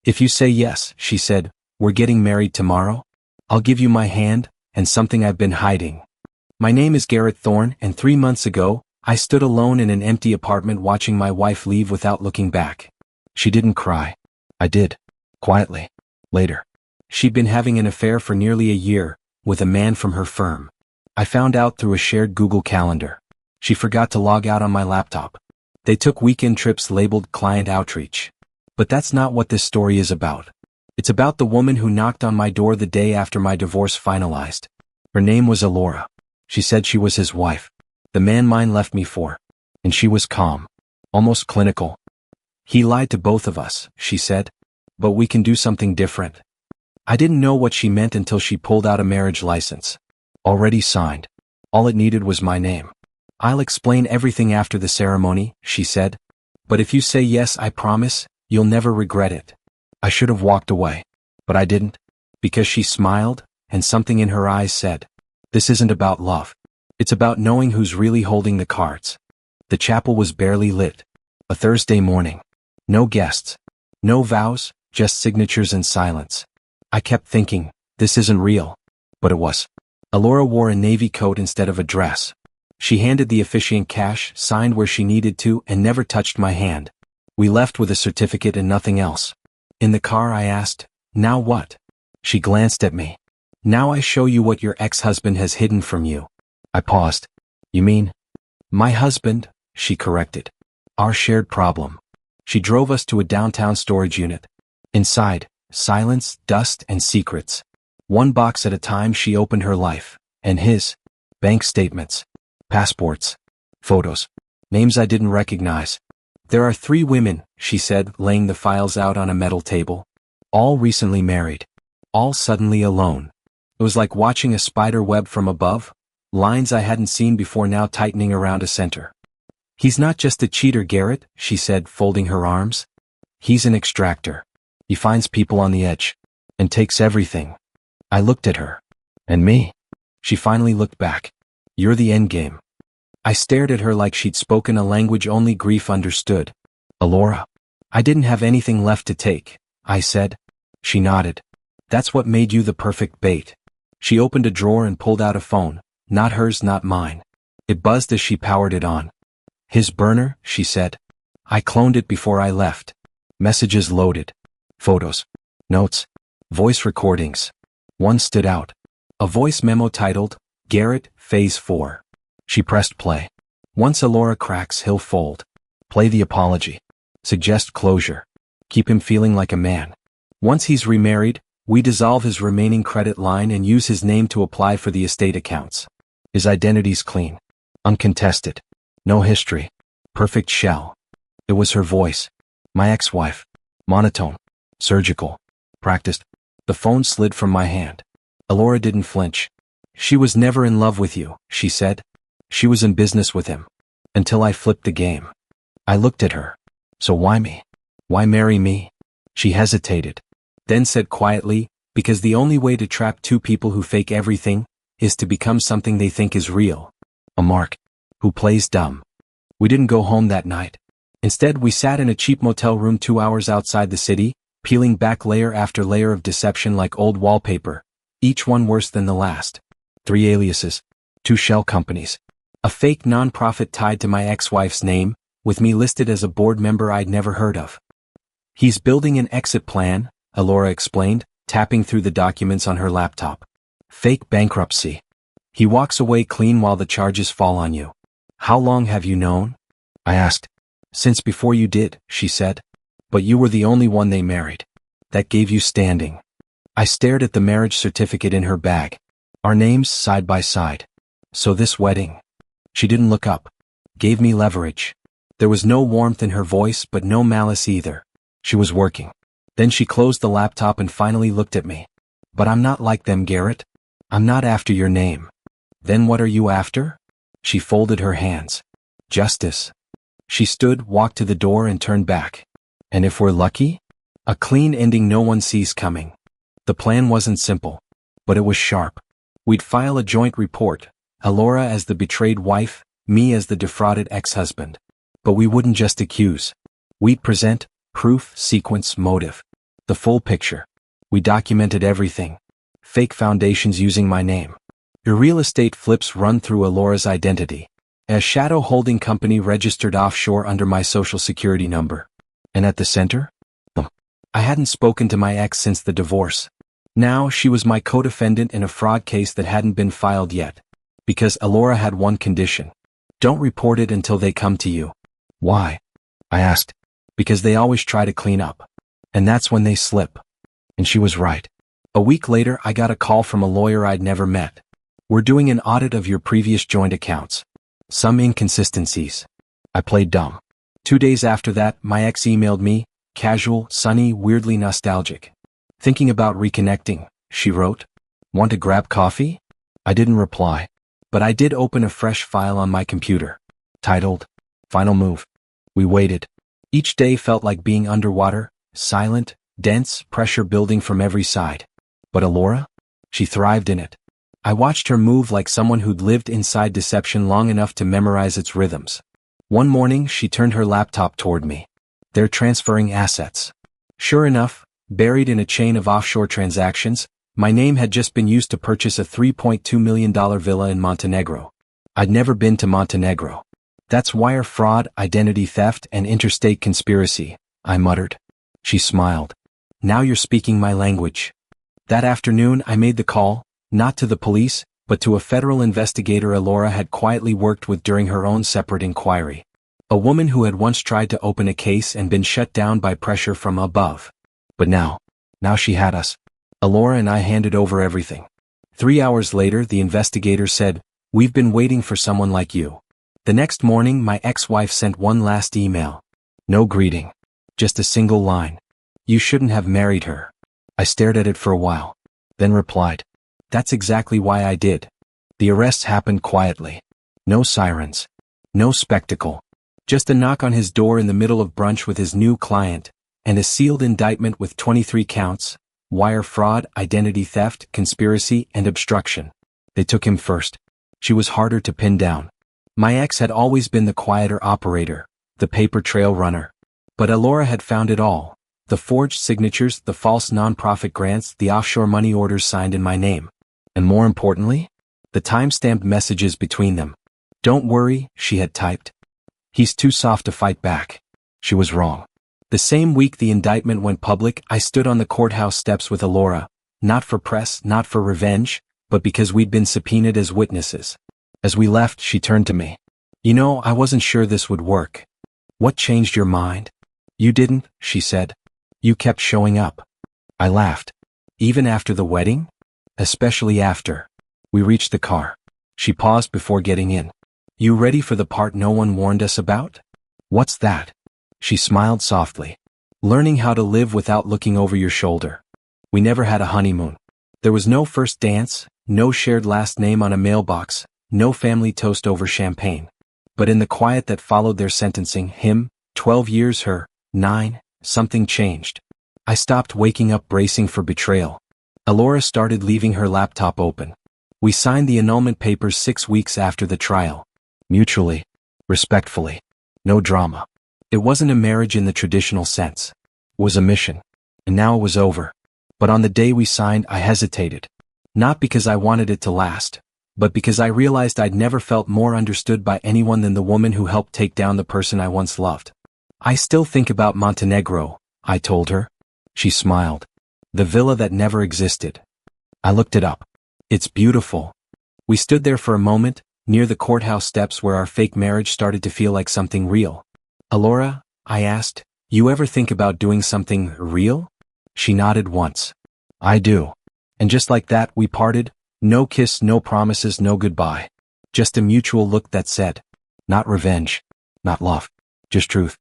If you say yes, she said, we're getting married tomorrow? I'll give you my hand, and something I've been hiding. My name is Garrett Thorne, and 3 months ago, I stood alone in an empty apartment watching my wife leave without looking back. She didn't cry. I did. Quietly. Later. She'd been having an affair for nearly a year, with a man from her firm. I found out through a shared Google Calendar. She forgot to log out on my laptop. They took weekend trips labeled client outreach. But that's not what this story is about. It's about the woman who knocked on my door the day after my divorce finalized. Her name was Alora. She said she was his wife. The man mine left me for. And she was calm. Almost clinical. He lied to both of us, she said. But we can do something different. I didn't know what she meant until she pulled out a marriage license. Already signed. All it needed was my name. I'll explain everything after the ceremony, she said. But if you say yes, I promise, you'll never regret it. I should have walked away. But I didn't. Because she smiled, and something in her eyes said, this isn't about love. It's about knowing who's really holding the cards. The chapel was barely lit. A Thursday morning. No guests. No vows, just signatures and silence. I kept thinking, this isn't real. But it was. Alora wore a navy coat instead of a dress. She handed the officiant cash, signed where she needed to, and never touched my hand. We left with a certificate and nothing else. In the car I asked, now what? She glanced at me. Now I show you what your ex-husband has hidden from you. I paused. You mean? My husband, she corrected. Our shared problem. She drove us to a downtown storage unit. Inside, silence, dust, and secrets. One box at a time she opened her life. And his. Bank statements. Passports. Photos. Names I didn't recognize. There are 3 women, she said, laying the files out on a metal table. All recently married. All suddenly alone. It was like watching a spider web from above, lines I hadn't seen before now tightening around a center. He's not just a cheater, Garrett, she said, folding her arms. He's an extractor. He finds people on the edge. And takes everything. I looked at her. And me? She finally looked back. You're the endgame. I stared at her like she'd spoken a language only grief understood. Alora. I didn't have anything left to take, I said. She nodded. That's what made you the perfect bait. She opened a drawer and pulled out a phone, not hers, not mine. It buzzed as she powered it on. His burner, she said. I cloned it before I left. Messages loaded. Photos. Notes. Voice recordings. One stood out. A voice memo titled, Garrett, Phase 4. She pressed play. Once Alora cracks, he'll fold. Play the apology. Suggest closure. Keep him feeling like a man. Once he's remarried, we dissolve his remaining credit line and use his name to apply for the estate accounts. His identity's clean. Uncontested. No history. Perfect shell. It was her voice. My ex-wife. Monotone. Surgical. Practiced. The phone slid from my hand. Alora didn't flinch. She was never in love with you, she said. She was in business with him. Until I flipped the game. I looked at her. So why me? Why marry me? She hesitated. Then said quietly, because the only way to trap 2 people who fake everything is to become something they think is real. A mark. Who plays dumb. We didn't go home that night. Instead, we sat in a cheap motel room 2 hours outside the city, peeling back layer after layer of deception like old wallpaper, each one worse than the last. 3 aliases. 2 shell companies. A fake nonprofit tied to my ex-wife's name, with me listed as a board member I'd never heard of. He's building an exit plan, Alora explained, tapping through the documents on her laptop. Fake bankruptcy. He walks away clean while the charges fall on you. How long have you known? I asked. Since before you did, she said. But you were the only one they married. That gave you standing. I stared at the marriage certificate in her bag. Our names side by side. So this wedding. She didn't look up. Gave me leverage. There was no warmth in her voice but no malice either. She was working. Then she closed the laptop and finally looked at me. But I'm not like them, Garrett. I'm not after your name. Then what are you after? She folded her hands. Justice. She stood, walked to the door and turned back. And if we're lucky? A clean ending no one sees coming. The plan wasn't simple. But it was sharp. We'd file a joint report, Alora as the betrayed wife, me as the defrauded ex-husband. But we wouldn't just accuse. We'd present proof, sequence, motive. The full picture. We documented everything. Fake foundations using my name. Your real estate flips run through Alora's identity. A shadow holding company registered offshore under my social security number. And at the center? I hadn't spoken to my ex since the divorce. Now she was my co-defendant in a fraud case that hadn't been filed yet. Because Alora had one condition. Don't report it until they come to you. Why? I asked. Because they always try to clean up. And that's when they slip. And she was right. A week later I got a call from a lawyer I'd never met. We're doing an audit of your previous joint accounts. Some inconsistencies. I played dumb. 2 days after that, my ex emailed me, casual, sunny, weirdly nostalgic. Thinking about reconnecting, she wrote. Want to grab coffee? I didn't reply. But I did open a fresh file on my computer. Titled, Final Move. We waited. Each day felt like being underwater, silent, dense, pressure building from every side. But Alora? She thrived in it. I watched her move like someone who'd lived inside deception long enough to memorize its rhythms. One morning, she turned her laptop toward me. They're transferring assets. Sure enough, buried in a chain of offshore transactions, my name had just been used to purchase a $3.2 million villa in Montenegro. I'd never been to Montenegro. That's wire fraud, identity theft, and interstate conspiracy, I muttered. She smiled. Now you're speaking my language. That afternoon, I made the call. Not to the police, but to a federal investigator Alora had quietly worked with during her own separate inquiry. A woman who had once tried to open a case and been shut down by pressure from above. But now she had us. Alora and I handed over everything. 3 hours later, the investigator said, "We've been waiting for someone like you." The next morning, my ex-wife sent one last email. No greeting. Just a single line. "You shouldn't have married her." I stared at it for a while, then replied, "That's exactly why I did." The arrests happened quietly. No sirens. No spectacle. Just a knock on his door in the middle of brunch with his new client, and a sealed indictment with 23 counts, wire fraud, identity theft, conspiracy, and obstruction. They took him first. She was harder to pin down. My ex had always been the quieter operator, the paper trail runner. But Alora had found it all. The forged signatures, the false nonprofit grants, the offshore money orders signed in my name. And more importantly, the time-stamped messages between them. "Don't worry," she had typed. "He's too soft to fight back." She was wrong. The same week the indictment went public, I stood on the courthouse steps with Alora, not for press, not for revenge, but because we'd been subpoenaed as witnesses. As we left, she turned to me. "You know, I wasn't sure this would work." "What changed your mind?" "You didn't," she said. "You kept showing up." I laughed. "Even after the wedding?" "Especially after." We reached the car. She paused before getting in. "You ready for the part no one warned us about?" "What's that?" She smiled softly. "Learning how to live without looking over your shoulder." We never had a honeymoon. There was no first dance, no shared last name on a mailbox, no family toast over champagne. But in the quiet that followed their sentencing, him, 12 years, her, 9, something changed. I stopped waking up bracing for betrayal. Alora started leaving her laptop open. We signed the annulment papers 6 weeks after the trial. Mutually. Respectfully. No drama. It wasn't a marriage in the traditional sense. It was a mission. And now it was over. But on the day we signed, I hesitated. Not because I wanted it to last, but because I realized I'd never felt more understood by anyone than the woman who helped take down the person I once loved. "I still think about Montenegro," I told her. She smiled. "The villa that never existed." I looked it up. "It's beautiful." We stood there for a moment, near the courthouse steps where our fake marriage started to feel like something real. "Alora," I asked, "you ever think about doing something real?" She nodded once. "I do." And just like that, we parted. No kiss, no promises, no goodbye. Just a mutual look that said, not revenge, not love, just truth.